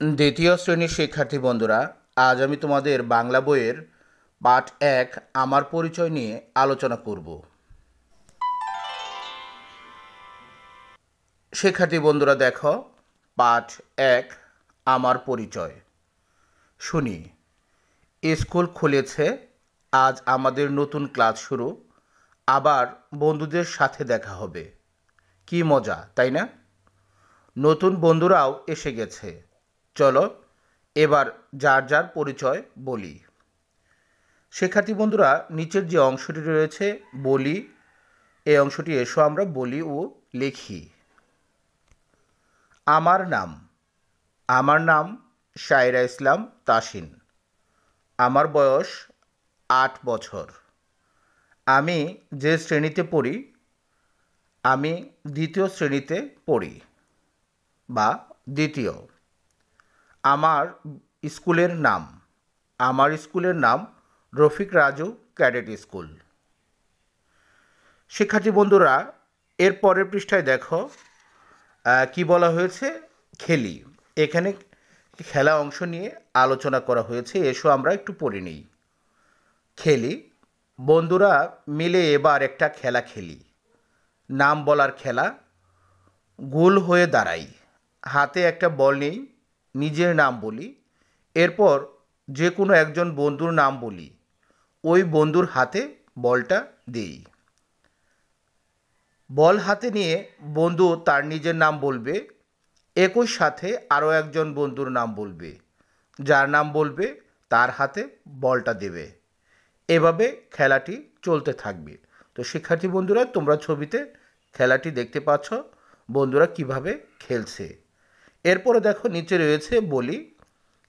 দ্বিতীয় শ্রেণীর শিক্ষার্থী বন্ধুরা, আজ আমি তোমাদের বাংলা বইয়ের পাঠ ১ আমার পরিচয় নিয়ে আলোচনা করব। শিক্ষার্থী বন্ধুরা দেখো, পাঠ ১ আমার পরিচয়। শুনি, স্কুল খুলেছে, আজ আমাদের নতুন ক্লাস শুরু, আবার বন্ধুদের সাথে দেখা হবে। কি মজা, তাই না? নতুন বন্ধুরাও এসে গেছে। চলো এবার যার যার পরিচয় বলি। শিক্ষার্থী বন্ধুরা, নিচের যে অংশটি রয়েছে বলি, এই অংশটি এসো আমরা বলি ও লিখি। আমার নাম শায়রা ইসলাম তাসিন। আমার বয়স ৮ বছর। আমি যে শ্রেণীতে পড়ি, আমি দ্বিতীয় শ্রেণীতে পড়ি বা দ্বিতীয়। আমার স্কুলের নাম রফিক রাজু ক্যাডেট স্কুল। শিক্ষার্থী বন্ধুরা, এর পরের পৃষ্ঠায় দেখো কি বলা হয়েছে, খেলি। এখানে খেলা অংশ নিয়ে আলোচনা করা হয়েছে, এসো আমরা একটু পড়ে নিই। খেলি, বন্ধুরা মিলে এবার একটা খেলা খেলি। নাম বলার খেলা। গোল হয়ে দাঁড়াই, হাতে একটা বল নেই, নিজের নাম বলি, এরপর যে কোনো একজন বন্ধুর নাম বলি, ওই বন্ধুর হাতে বলটা দিই। বল হাতে নিয়ে বন্ধু তার নিজের নাম বলবে, একই সাথে আরও একজন বন্ধুর নাম বলবে, যার নাম বলবে তার হাতে বলটা দেবে। এভাবে খেলাটি চলতে থাকবে। তো শিক্ষার্থী বন্ধুরা, তোমরা ছবিতে খেলাটি দেখতে পাচ্ছ বন্ধুরা কিভাবে খেলছে। এরপরে দেখো নিচে রয়েছে বলি।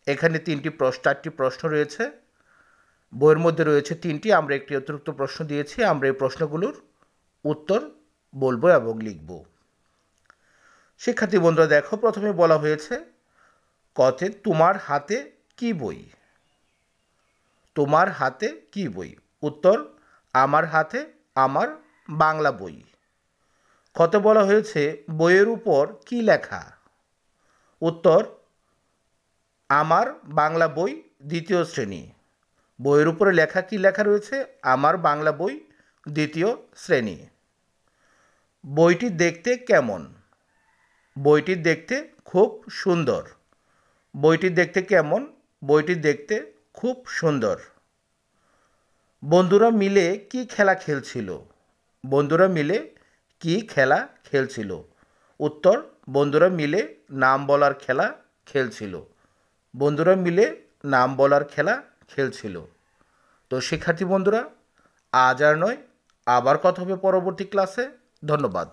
এখানে 4টি প্রশ্ন রয়েছে। বইয়ের মধ্যে রয়েছে 3টি, আমরা একটি অতিরিক্ত প্রশ্ন দিয়েছি। আমরা এই প্রশ্নগুলোর উত্তর বলবো এবং লিখব। শিক্ষার্থী বন্ধুরা দেখো, প্রথমে বলা হয়েছে কতে তোমার হাতে কি বই? তোমার হাতে কি বই? উত্তর, আমার হাতে আমার বাংলা বই। কতে বলা হয়েছে বইয়ের উপর কি লেখা? উত্তর, আমার বাংলা বই দ্বিতীয় শ্রেণী। বইয়ের উপরে লেখা কি লেখা রয়েছে? আমার বাংলা বই দ্বিতীয় শ্রেণী। বইটি দেখতে কেমন? বইটি দেখতে খুব সুন্দর। বইটি দেখতে কেমন? বইটি দেখতে খুব সুন্দর। বন্ধুরা মিলে কি খেলা খেলছিল? বন্ধুরা মিলে কি খেলা খেলছিল? উত্তর, বন্ধুরা মিলে নাম বলার খেলা খেলছিল। বন্ধুরা মিলে নাম বলার খেলা খেলছিল। তো শিক্ষার্থী বন্ধুরা, আজ আর নয়, আবার কথা হবে পরবর্তী ক্লাসে। ধন্যবাদ।